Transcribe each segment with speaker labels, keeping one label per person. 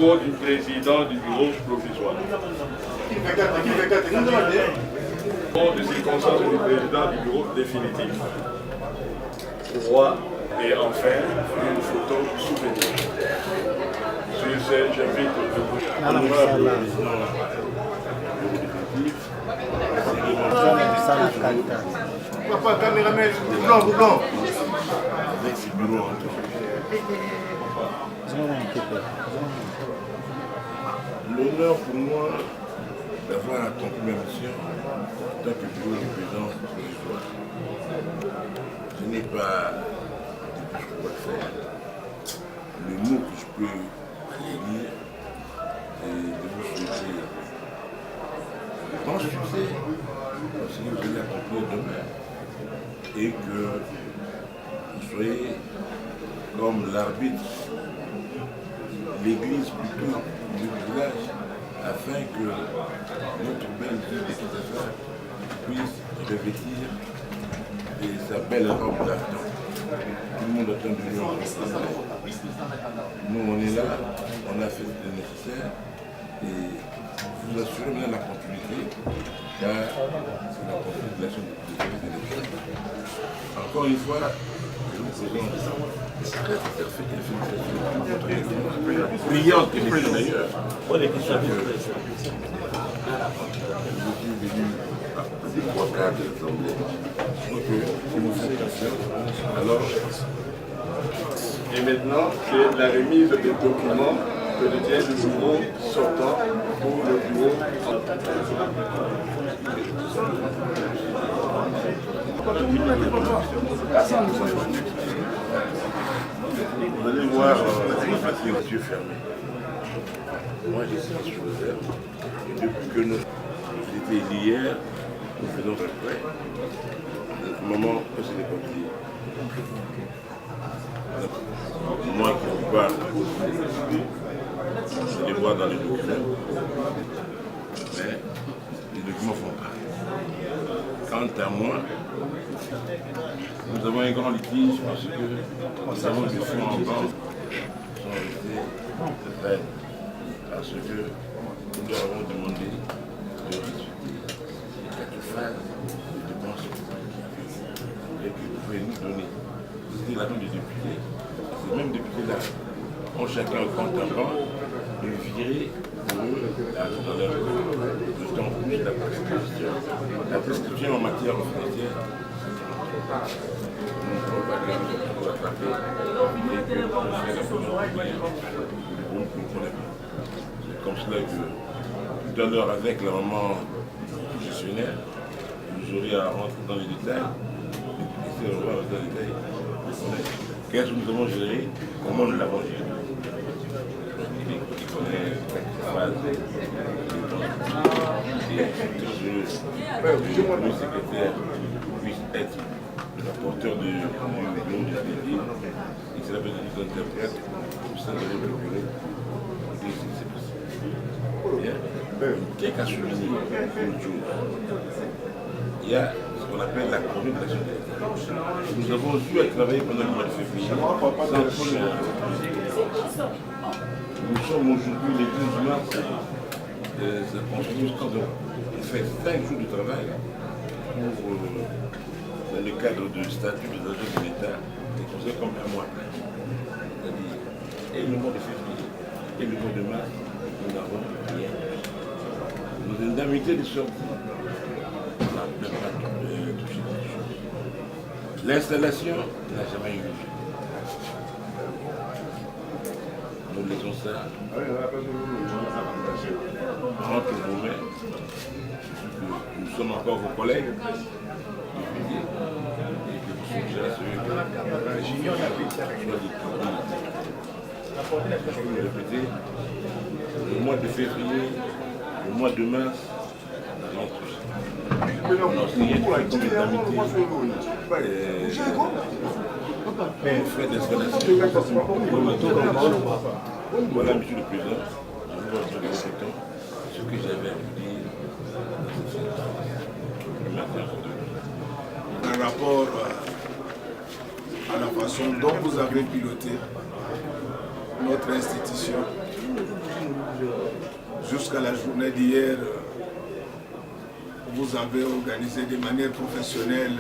Speaker 1: bureau du président du bureau provisoire. Pour de circonstances du président du bureau définitif. Roi et enfin une photo souvenir. Sur ce, j'invite l'honorable président définitif.
Speaker 2: Papa, caméraman, blanc.
Speaker 1: Avec ce bureau en tout. L'honneur pour moi d'avoir accompli ma mission en tant que bureau du président provisoire. Je n'ai pas dit que je peux faire. Le mot que je peux dire est de vous souhaiter grand succès dans ce que vous allez accomplir demain et que vous soyez comme l'arbitre, l'église plutôt du village, afin que notre belle ville des affaires puisse revêtir sa belle robe d'argent. Tout le monde attend de nous. Nous, on est là, on a fait le nécessaire et vous assurez maintenant la continuité, car c'est la continuation des élections. Encore une fois, je vous présente brillante élection d'ailleurs. Je suis venu à 3 quarts de l'Assemblée. Alors, et maintenant, c'est la remise des documents que détient le bureau sortant pour le bureau. Vous allez voir les yeux fermés. Moi, j'ai ces choses et depuis que nous étions hier, nous faisons après. Le moment que c'est les papiers. Moi qui ne peux pas, je les vois dans les documents, mais les documents font pas. Quant à moi, nous avons un grand litige parce que nous avons des fonds en banque qui sont restés raides parce que nous leur avons demandé de restituer les 4 phases de dépenses et que vous pouvez nous donner. C'était l'argent des députés. Ces mêmes députés-là ont chacun un compte en banque et viré pour eux l'argent dans leur compte. D'autant plus la prescription. La prescription en matière financière, nous ne pouvons pas dire que nous avons attrapé et que nous faisons la première vous ne comprenez pas. C'est comme cela que tout à l'heure, avec la maman gestionnaire, vous aurez à rentrer dans les détails. Et c'est dans les détails. Qu'est-ce que nous avons géré? Comment nous l'avons géré? Il connaît la phase le secrétaire puisse être le rapporteur du bureau du pays et c'est la peine de nous interprète au sein de notre bureau. C'est possible. Bien. Qui est qu'à souligner une chose? Il y a ce qu'on appelle la conduite de l'action de l'État. Nous avons dû travailler pendant le mois de février sans problème. Nous sommes aujourd'hui les 12 mars de la Constitution. On fait 5 jours de travail pour, dans le cadre du statut des agents de l'État, et considéré comme un mois plein. C'est-à-dire, et le mois de février, et le mois de mars, nous n'avons rien. Nos indemnités de sortie, on n'a même pas touché quelque chose. L'installation n'a jamais eu lieu. Nous laissons ça entre vos mains. Nous sommes encore vos collègues députés et que vous suggérez j'ignore la vie. Je peux le répéter, le mois de février, le mois de mars, non tous. On a signé comme indemnité les frais d'installation. Voilà, Monsieur le Président, je vous remercie ce que j'avais à vous dire.
Speaker 2: Un rapport à la façon dont vous avez piloté notre institution Jusqu'à la journée d'hier, vous avez organisé de manière professionnelle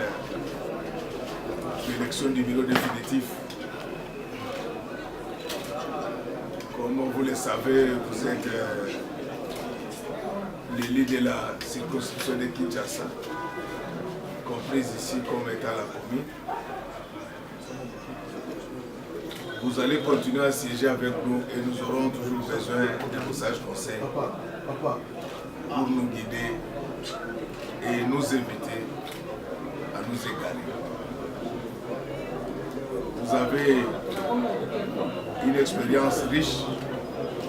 Speaker 2: l'élection du bureau définitif. Comme vous le savez, vous êtes l'élu de la circonscription de Kinshasa, comprise ici comme étant la commune. Vous allez continuer à siéger avec nous et nous aurons toujours besoin de vos sages conseils pour nous guider et nous inviter à nous égaler. Vous avez une expérience riche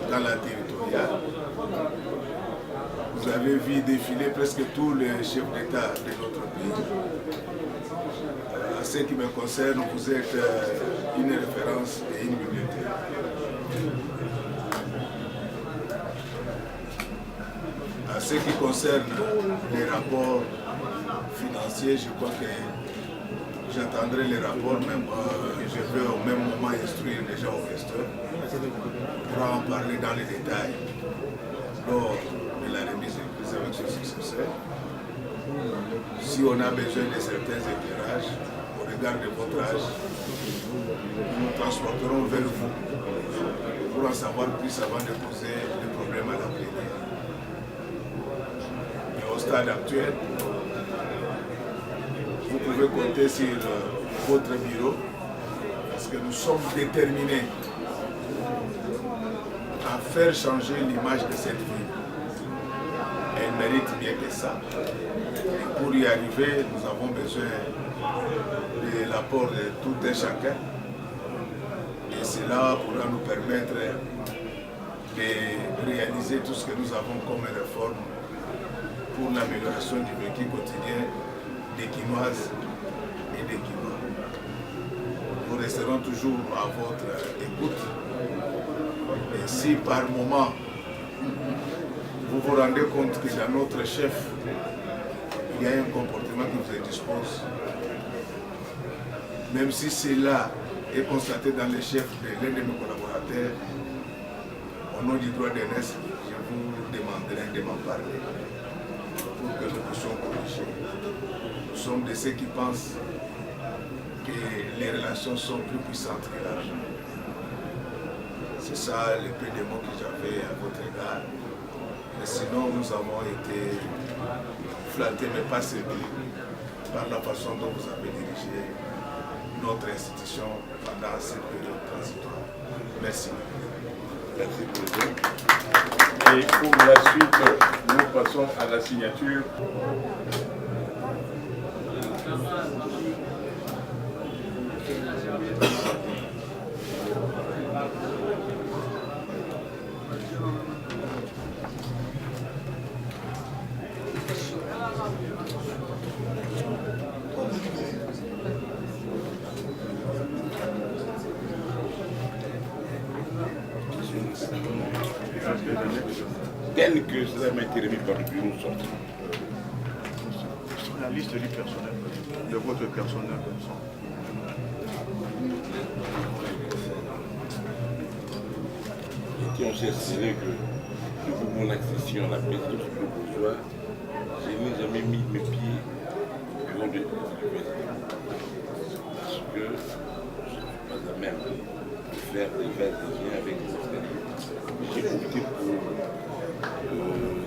Speaker 2: dans la territoriale. Vous avez vu défiler presque tous les chefs d'État de notre pays. En ce qui me concerne, vous êtes une référence et une bibliothèque. En ce qui concerne les rapports financiers, je crois que j'attendrai les rapports, même je vais au même moment instruire déjà au questeur pour en parler dans les détails lors de la remise de prise avec ce successeur. Si on a besoin de certains éclairages au regard de votre âge, nous transporterons vers vous pour en savoir plus avant de poser le problème à la plénière. Mais au stade actuel, vous pouvez compter sur votre bureau parce que nous sommes déterminés à faire changer l'image de cette ville. Elle mérite bien que ça. Et pour y arriver, nous avons besoin de l'apport de tout un chacun. Et cela pourra nous permettre de réaliser tout ce que nous avons comme réforme pour l'amélioration du vécu quotidien des Quinoises et des Quinois. Nous resterons toujours à votre écoute. Et si par moment vous vous rendez compte que dans notre chef, il y a un comportement qui vous indispose, même si cela est constaté dans les chefs de l'un de mes collaborateurs, au nom du droit d'aînesse, je vous demanderai de m'en parler pour que nous puissions corriger. Nous sommes de ceux qui pensent que les relations sont plus puissantes que l'argent. C'est ça le peu de mots que j'avais à votre égard. Mais sinon, nous avons été flattés, mais pas séduits par la façon dont vous avez dirigé notre institution pendant cette période transitoire. Merci.
Speaker 1: Merci, Président. Et pour la suite, nous passons à la signature. Tel que cela m'a été remis par le bureau sorti.
Speaker 3: La liste du personnel, de votre personnel.
Speaker 1: Et on s'est assuré que depuis mon accession à la présidence du bourgeois, je n'ai jamais mis mes pieds au bureau du président. Parce que je ne suis pas à même de faire des va-et-vient avec les extérieurs. J'ai opté pour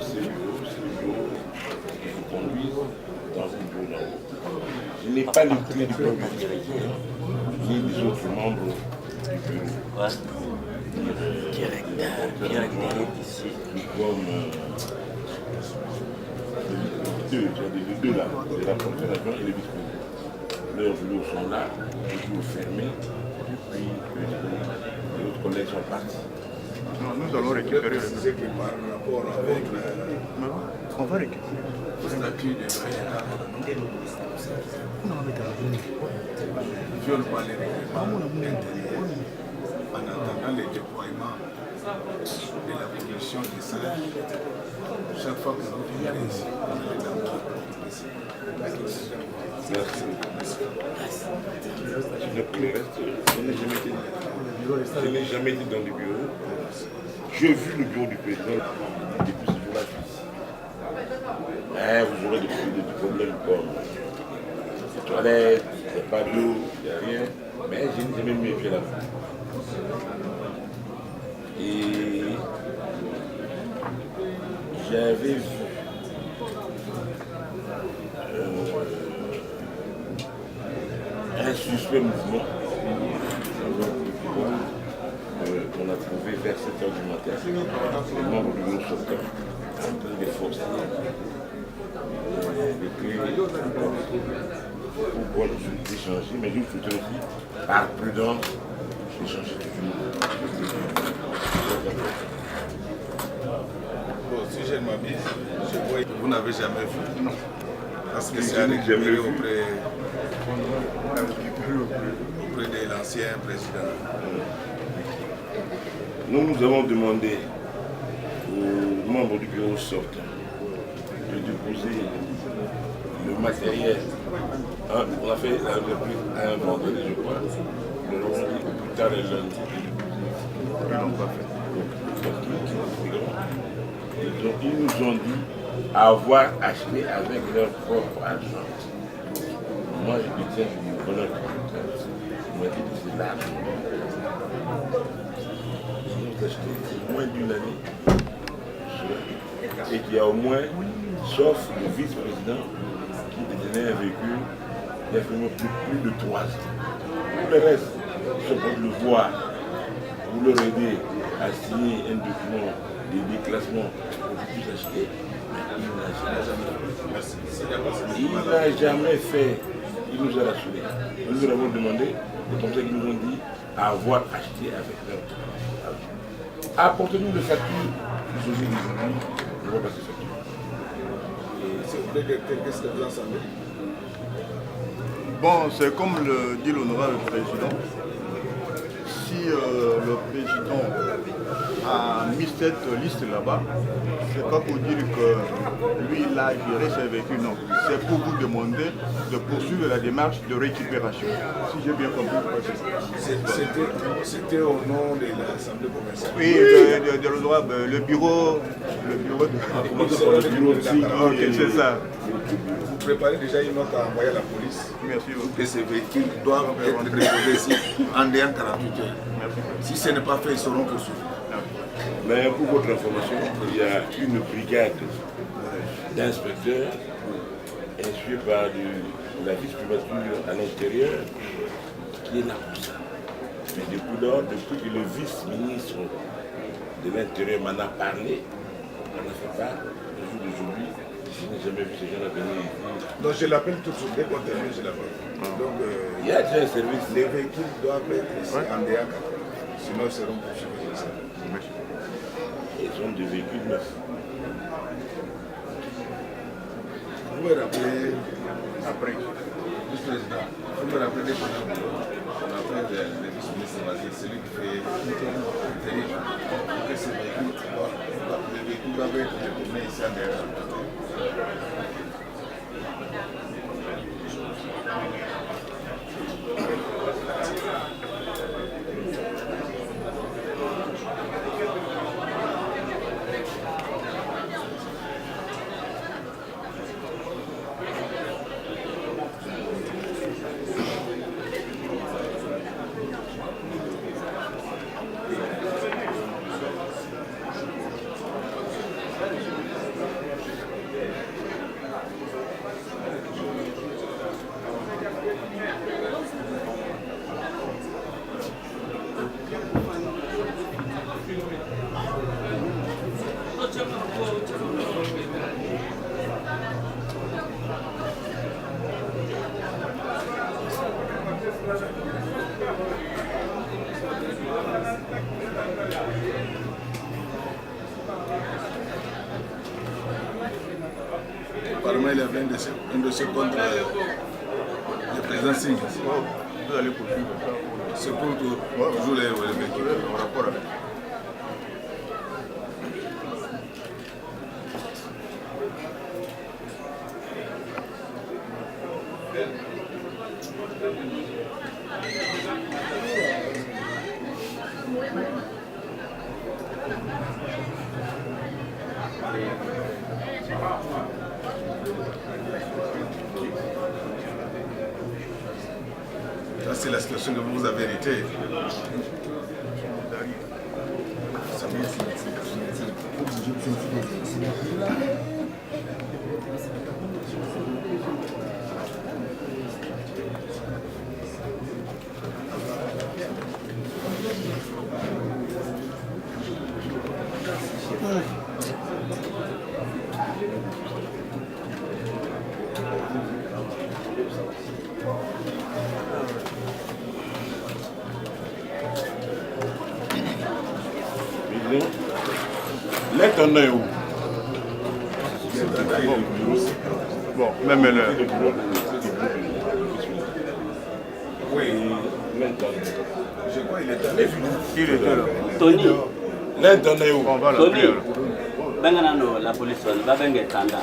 Speaker 1: ce bureau qui vous conduise dans le bureau là-haut. Je n'ai pas le clé du bureau du directeur, ni des autres membres du bureau. Directeur ici. Nous sommes les deux là, les rapporteurs adjoints et les vice-présidents. Leurs bureaux sont là, les bureaux fermés, puis les autres collègues sont partis.
Speaker 3: Non, nous allons récupérer le
Speaker 2: C'est que par rapport à votre
Speaker 3: on va récupérer.
Speaker 2: statut de doyen, ne viole pas les règlements intérieurs en attendant le déploiement de la révolution des sages. Chaque fois que vous venez ici, vous allez dans
Speaker 1: Merci. Sinon, pour le reste, je n'ai jamais été dans le bureau. J'ai vu le bureau du président depuis ce jour-là. Mais vous aurez des problèmes comme les toilettes, il n'y a pas d'eau, il n'y a rien. Mais j'ai jamais mis mes pieds là-bas. Et j'avais vu un suspect mouvement qu'on a trouvé vers 7h du matin, les membres du groupe sauveteur en train de forcer pourquoi je suis échangé, mais je souhaitais aussi, par prudence, échanger toujours.
Speaker 2: Bon, si je ne m'abuse, je vois que vous n'avez jamais vu.
Speaker 3: Non.
Speaker 2: Parce que c'est récupéré auprès de l'ancien président.
Speaker 1: Nous avons demandé aux membres du bureau sortant de déposer le matériel. On a fait la reprise un vendredi, je crois. Le lundi, plus tard le lundi.
Speaker 3: Ils n'ont pas fait.
Speaker 1: Ils nous ont dit avoir acheté avec leur propre argent. Moi, je dis, tiens, je dis, voilà, ils m'ont dit que c'est l'argent. Ils ont acheté moins d'une année. Et qu'il y a au moins, sauf le vice-président, qui détenait un véhicule, il y a vraiment plus de 3 ans. Pour le reste, ils sont pour le voir, pour leur aider à signer un document de déclassement pour qu'ils puissent acheter. Il n'a jamais fait. Il nous a rassurés. Nous leur avons demandé, et comme ça qu'ils nous ont dit, à avoir acheté avec leur argent. Apportez-nous des factures, nous aussi nous avons passé facture.
Speaker 2: Qu'est-ce que vous en savez?
Speaker 3: Bon, c'est comme le dit l'honorable président. Si le président a mis cette liste là-bas, c'est pas pour dire que lui il a géré ses véhicules, non. C'est pour vous demander de poursuivre la démarche de récupération. Si j'ai bien compris.
Speaker 2: C'était au nom de l'Assemblée commerciale.
Speaker 3: Oui, de l'honorable, le bureau de... Ok, c'est ça.
Speaker 2: Vous préparez déjà une note à envoyer à la police.
Speaker 3: Merci beaucoup.
Speaker 2: Que ces véhicules doivent être déposés ici en dehors 48 heures.
Speaker 3: Merci.
Speaker 2: Si ce n'est pas fait, ils seront poursuivis.
Speaker 1: Mais pour votre information, il y a une brigade d'inspecteurs instruits par la vice-primature à l'intérieur qui est là pour ça. Mais depuis lors, depuis que le vice-ministre de l'Intérieur m'en a parlé, on a fait part, le jour d'aujourd'hui, je n'ai jamais vu ces gens-là venir ici.
Speaker 2: Donc je l'appelle tout de suite, dès qu'on termine, je l'appelle. Donc
Speaker 1: Il y a déjà un service.
Speaker 2: les véhicules doivent être ici en dehors 48 heures. Sinon ils seront poursuivis.
Speaker 3: Merci.
Speaker 1: Ils sont des véhicules neufs.
Speaker 2: Vous me rappelez,
Speaker 3: Après.
Speaker 2: vice-président, vous me rappelez des qu'on appelle le vice-ministre Mazir, celui qui fait l'intérim. Que ces véhicules doivent être détournés ici en dehors 48 heures. Apparemment, il y avait un dossier contre le président Singh.
Speaker 3: Vous allez poursuivre ça.
Speaker 2: C'est pour toujours les véhicules.
Speaker 3: En rapport avec.
Speaker 2: Ça, c'est la situation que vous avez héritée.
Speaker 1: L'intendant est où?
Speaker 3: Bon, même l'heure.
Speaker 2: Oui, je crois qu'il est allé.
Speaker 3: Il était là.
Speaker 4: Tony,
Speaker 1: L'intendant est où?
Speaker 3: On va
Speaker 4: Tony,
Speaker 3: l'appeler.
Speaker 4: Benganano, la police, va venir Tanda.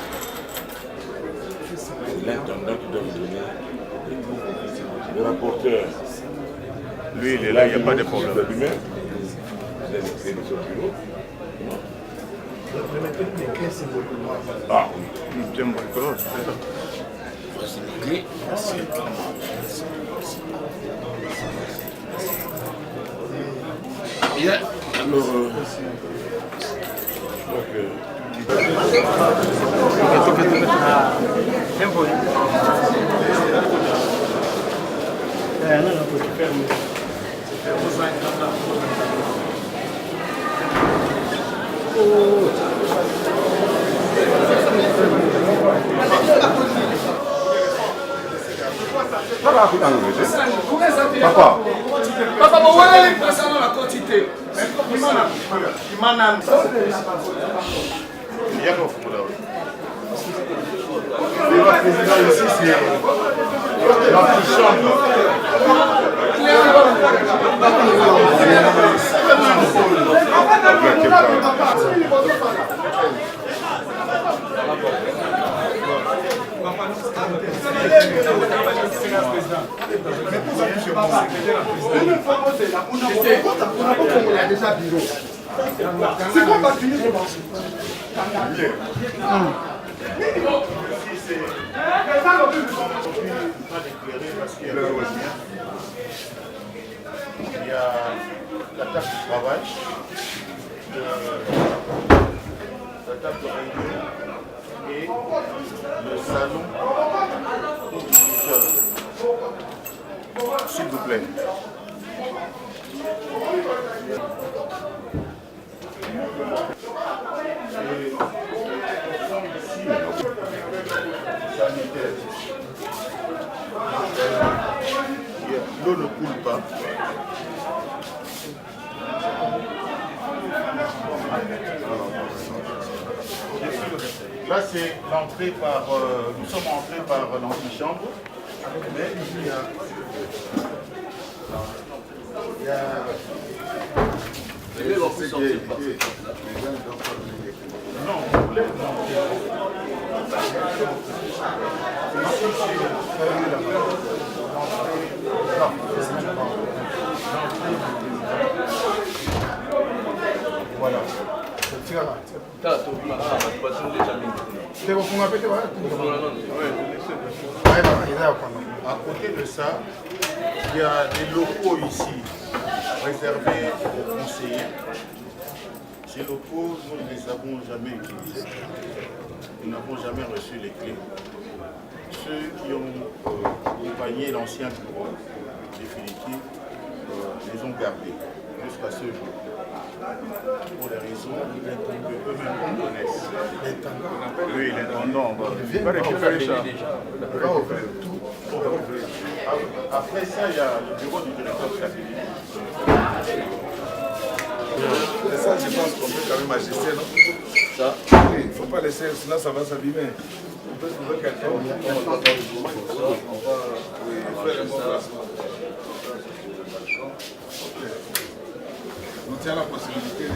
Speaker 1: L'intendant qui doit me donner le rapporteur.
Speaker 3: Lui, il est là, il n'y a pas de problème.
Speaker 1: Lui-même, vous avez créé son bureau. Ah oui.
Speaker 3: J'aime beaucoup.
Speaker 1: Voici les clés. Merci. Bien. Alors,
Speaker 3: Papa.
Speaker 5: Papa, vous voyez les personnes dans la quantité.
Speaker 3: Il y a quoi pour là?
Speaker 2: Le président ici, c'est l'antichambre.
Speaker 5: C'est quoi pas fini pour
Speaker 3: Il y a la table de travail, la table de réunion et le salon pour visiteurs. S'il vous plaît. L'eau ne coule pas. Là, c'est l'entrée par. Nous sommes entrés par l'antichambre. Mais il y a. Non, vous voulez
Speaker 2: Voilà.
Speaker 3: À côté de ça, il y a des locaux ici réservés aux conseillers. Ces locaux, nous ne les avons jamais utilisés. Nous n'avons jamais reçu les clés. Ceux qui ont accompagné l'ancien bureau définitif les ont gardés jusqu'à ce jour. Pour des raisons que eux-mêmes connaissent. Oui, l'intendant, on va récupérer ça. Après ça, il y a le bureau du directeur cabinet.
Speaker 2: Et ça, je pense qu'on peut quand même ajuster, non?
Speaker 4: Ça.
Speaker 2: Oui, il ne faut pas laisser, sinon ça va s'abîmer. On peut trouver quelqu'un. On va faire un bon placement. Nous tient la possibilité de...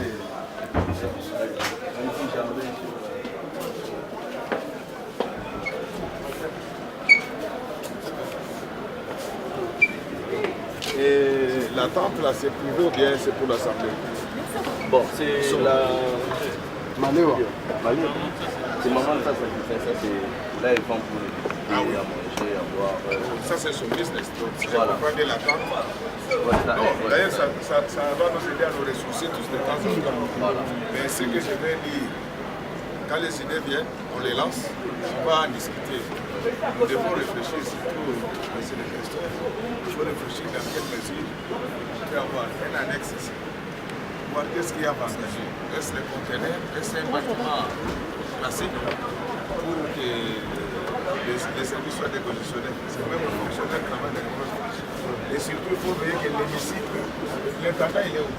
Speaker 2: Et la tente là, c'est privé ou bien c'est pour l'assemblée?
Speaker 4: Bon, c'est la...
Speaker 5: Maléo.
Speaker 4: C'est maman de ça qui fait ça, c'est... Là, ils font pour les à manger, à boire.
Speaker 2: Ça, c'est son business. Donc, si
Speaker 4: Voilà.
Speaker 2: je comprends bien la carte, d'ailleurs, ça va nous aider à nous ressourcer tous de temps en temps.
Speaker 4: Voilà.
Speaker 2: Mais ce que je vais dire, quand les idées viennent, on les lance, on va en discuter. Nous devons réfléchir, surtout, monsieur le questeur, il faut réfléchir dans quelle mesure on peut avoir un annexe ici. Voir qu'est-ce qu'il y a avantageux. Est-ce le conteneur, est-ce un bâtiment classique pour que les services soient déconditionnés. C'est même le fonctionnaire qui travaille dans les postes. Et surtout, il faut veiller que l'hémicycle, l'intendant, il est où?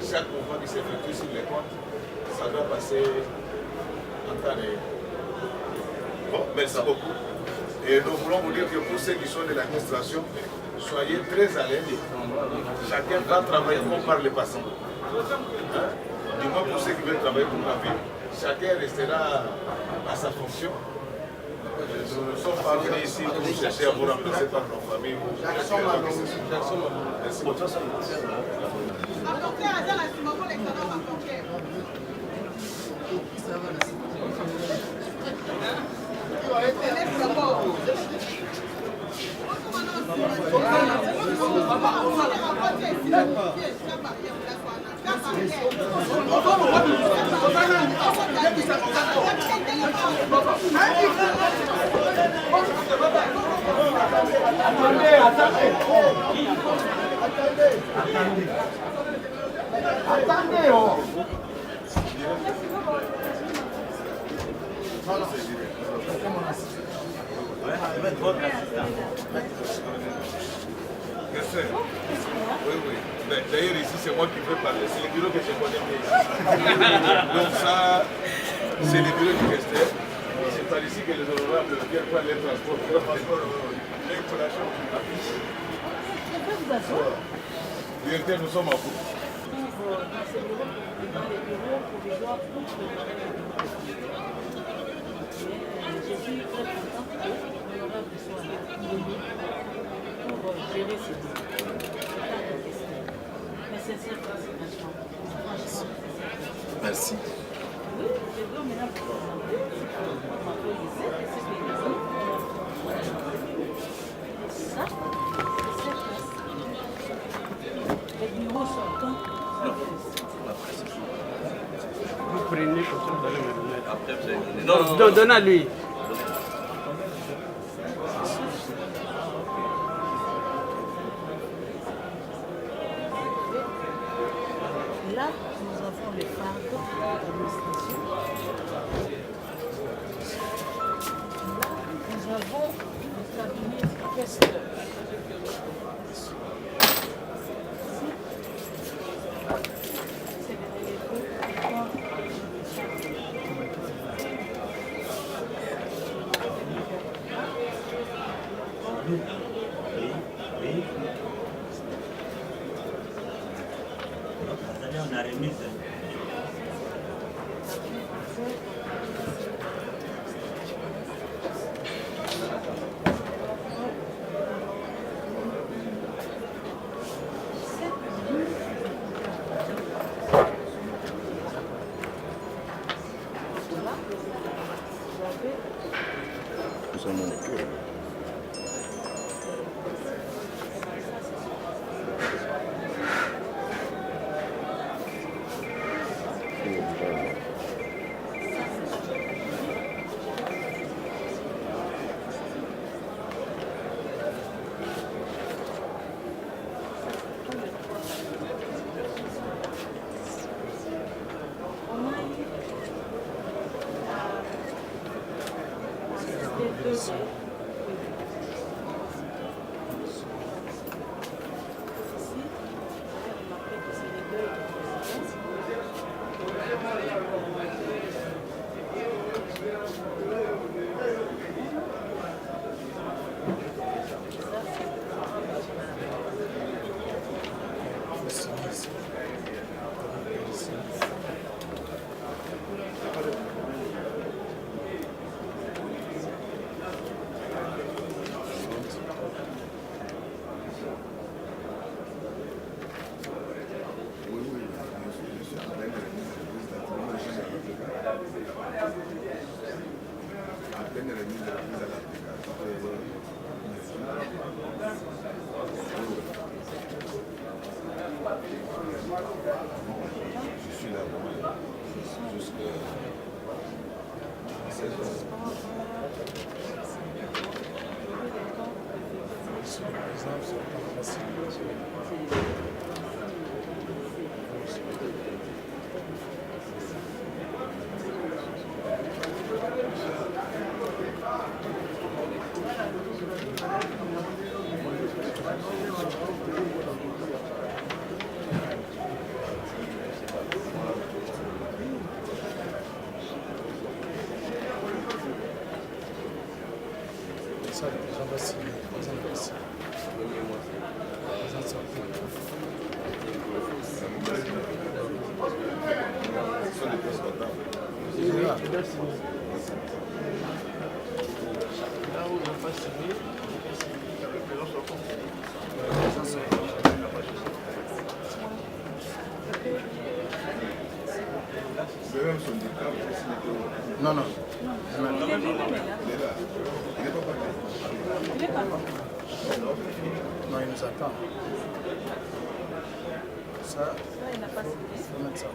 Speaker 2: Chaque mouvement qui s'effectue sur les comptes, ça doit passer en temps réel. Bon, merci beaucoup. Et nous voulons vous dire que pour ceux qui sont de l'administration, soyez très à l'aise. Chacun va travailler comme par le passé. Hein? Du moins pour ceux qui veulent travailler pour la ville, chacun restera à sa fonction. Nous ne sommes pas venus ici pour chercher à vous remplacer par nos familles. Merci beaucoup.
Speaker 5: Attendez, oh. Oui. D'ailleurs, ici, c'est moi qui veux parler. C'est le bureau que je connais bien. Donc ça, c'est le bureau du questeur. C'est par ici que les honorables viennent prendre les transports. Directeur, nous sommes en cours.
Speaker 6: Je suis très contente que l'honorable soit là pour gérer ce dossier. Mais c'est cette participation. Franchement,
Speaker 1: Merci.
Speaker 6: oui, je dois maintenant vous présenter ma police et ce que nous avons. Ça, c'est cette place. Les bureaux sortants.
Speaker 7: Vous prenez comme ça, vous allez me donner.
Speaker 4: Après, vous allez donner.
Speaker 7: Non, donne à lui.
Speaker 6: Là, nous avons les fardeaux de l'administration. Là, nous avons le cabinet du questeur. C'est le téléphone.
Speaker 8: On a remis.
Speaker 1: Nous sommes
Speaker 2: Non, non.
Speaker 6: Il est pas mort.
Speaker 2: Non, il nous attend. Ça,
Speaker 6: Il n'a pas signé.
Speaker 2: il faut mettre ça.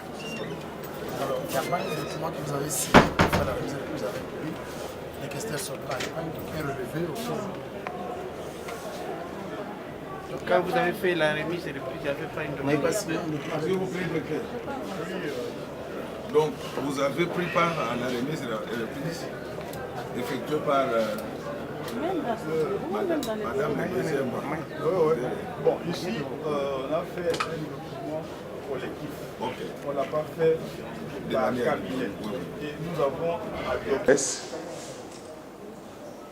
Speaker 2: Alors, il y a pas un document que vous avez signé pour faire la remise de l'épouse avec lui. Les questions sont là. Il n'y a pas un document relevé au fond.
Speaker 7: Donc quand vous avez fait la remise et le prix, il n'y avait pas une
Speaker 2: On n'avait
Speaker 7: demande.
Speaker 2: pas signé un document
Speaker 5: S'il vous plaît, lequel? Donc, vous avez pris part à la remise et la reprise effectuée par
Speaker 6: Même dans les
Speaker 5: Madame la deuxième.
Speaker 3: Bon, ici, on a fait un document collectif.
Speaker 5: Ok.
Speaker 3: On n'a pas fait
Speaker 5: De
Speaker 3: par
Speaker 5: manière-
Speaker 3: cabinet.
Speaker 5: oui, oui.
Speaker 3: Et nous avons adopté.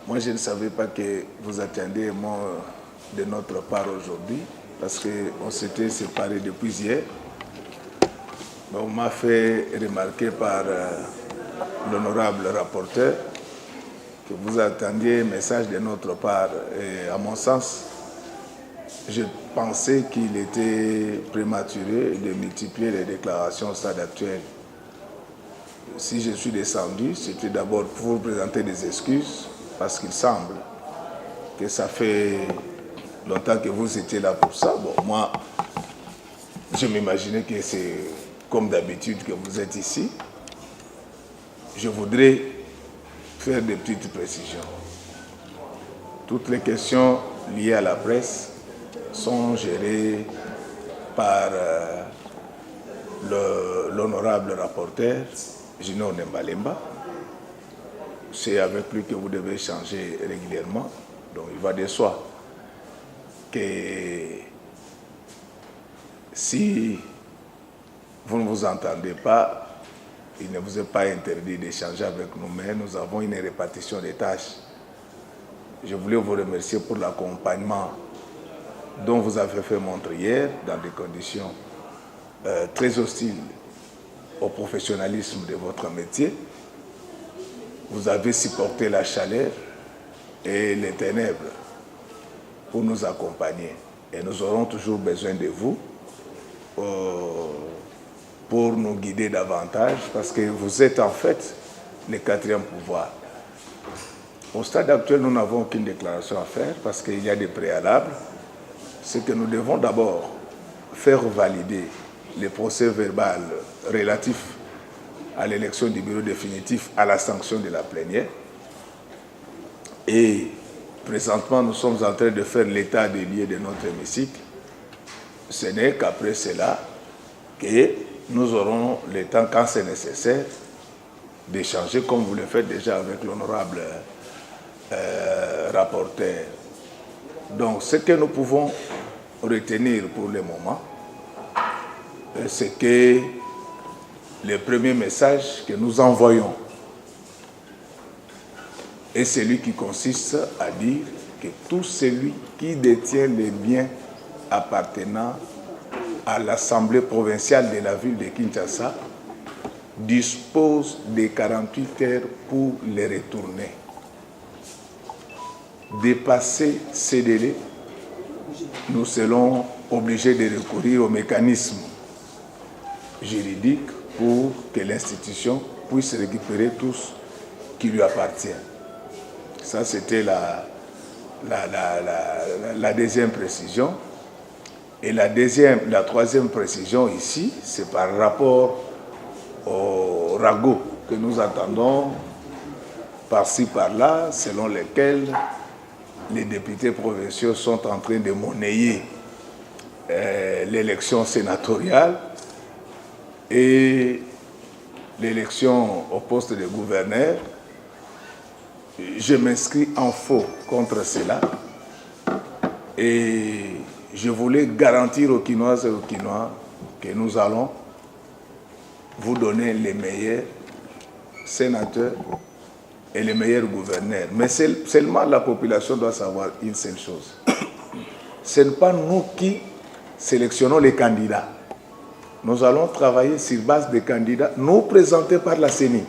Speaker 2: Moi, je ne savais pas que vous attendiez un mot de notre part aujourd'hui, parce qu'on s'était séparés depuis hier. Mais on m'a fait remarquer par l'honorable rapporteur que vous attendiez un message de notre part. Et à mon sens, je pensais qu'il était prématuré de multiplier les déclarations au stade actuel. Si je suis descendu, c'était d'abord pour vous présenter des excuses, parce qu'il semble que ça fait longtemps que vous étiez là pour ça. Bon, moi, je m'imaginais que c'est comme d'habitude que vous êtes ici. Je voudrais faire des petites précisions. Toutes les questions liées à la presse sont gérées par l'honorable rapporteur Gino Nembalemba. C'est avec lui que vous devez échanger régulièrement. Donc il va de soi que si vous ne vous entendez pas, il ne vous est pas interdit d'échanger avec nous, mais nous avons une répartition des tâches. Je voulais vous remercier pour l'accompagnement dont vous avez fait montre hier, dans des conditions très hostiles au professionnalisme de votre métier. Vous avez supporté la chaleur et les ténèbres pour nous accompagner. Et nous aurons toujours besoin de vous pour nous guider davantage, parce que vous êtes en fait le quatrième pouvoir. Au stade actuel, nous n'avons aucune déclaration à faire parce qu'il y a des préalables. C'est que nous devons d'abord faire valider les procès verbal relatifs à l'élection du bureau définitif à la sanction de la plénière. Et présentement, nous sommes en train de faire l'état des lieux de notre hémicycle. Ce n'est qu'après cela que nous aurons le temps, quand c'est nécessaire, d'échanger, comme vous le faites déjà avec l'honorable rapporteur. Donc, ce que nous pouvons retenir pour le moment, c'est que le premier message que nous envoyons est celui qui consiste à dire que tout celui qui détient les biens appartenant à l'Assemblée provinciale de la ville de Kinshasa dispose de 48 heures pour les retourner. Dépasser ces délais, nous serons obligés de recourir au mécanisme juridique pour que l'institution puisse récupérer tout ce qui lui appartient. Ça, c'était la deuxième précision. Et la troisième précision ici, c'est par rapport au ragot que nous attendons par-ci, par-là, selon lesquels les députés provinciaux sont en train de monnayer l'élection sénatoriale et l'élection au poste de gouverneur. Je m'inscris en faux contre cela et je voulais garantir aux Kinoises et aux Kinois que nous allons vous donner les meilleurs sénateurs et les meilleurs gouverneurs. Mais seulement la population doit savoir une seule chose. Ce n'est pas nous qui sélectionnons les candidats. Nous allons travailler sur base des candidats nous présentés par la CENI.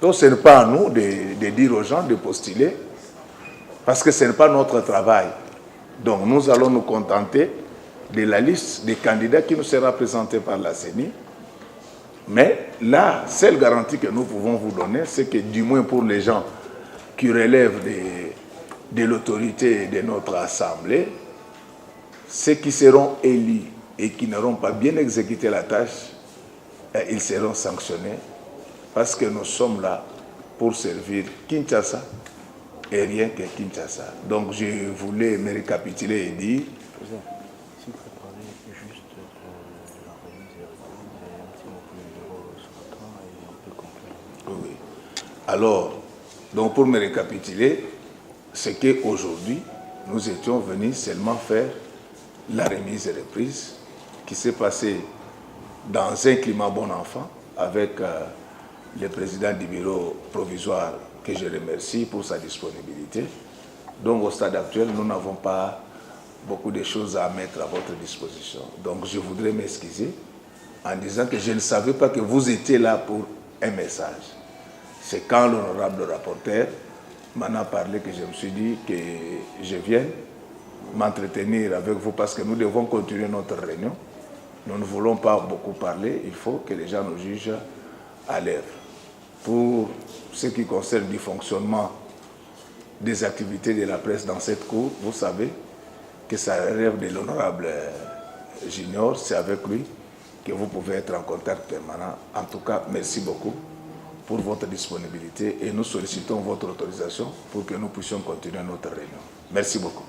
Speaker 2: Donc ce n'est pas à nous de dire aux gens de postuler, parce que ce n'est pas notre travail. Donc nous allons nous contenter de la liste des candidats qui nous sera présentée par la CENI. Mais la seule garantie que nous pouvons vous donner, c'est que du moins pour les gens qui relèvent de l'autorité de notre Assemblée, ceux qui seront élus et qui n'auront pas bien exécuté la tâche, ils seront sanctionnés, parce que nous sommes là pour servir Kinshasa et rien que Kinshasa. Donc je voulais me récapituler et dire...
Speaker 9: Si vous préparez juste la remise et un petit mot plus de ce matin et on peut conclure.
Speaker 2: Oui. Alors, donc pour me récapituler, c'est qu'aujourd'hui, nous étions venus seulement faire la remise et reprise qui s'est passée dans un climat bon enfant avec le président du bureau provisoire que je remercie pour sa disponibilité. Donc au stade actuel, nous n'avons pas beaucoup de choses à mettre à votre disposition. Donc je voudrais m'excuser en disant que je ne savais pas que vous étiez là pour un message. C'est quand l'honorable rapporteur m'en a parlé que je me suis dit que je vienne m'entretenir avec vous parce que nous devons continuer notre réunion. Nous ne voulons pas beaucoup parler, il faut que les gens nous jugent à l'œuvre. Pour ce qui concerne du fonctionnement des activités de la presse dans cette cour, vous savez que ça relève de l'honorable Junior, c'est avec lui que vous pouvez être en contact permanent. En tout cas, merci beaucoup pour votre disponibilité et nous sollicitons votre autorisation pour que nous puissions continuer notre réunion. Merci beaucoup.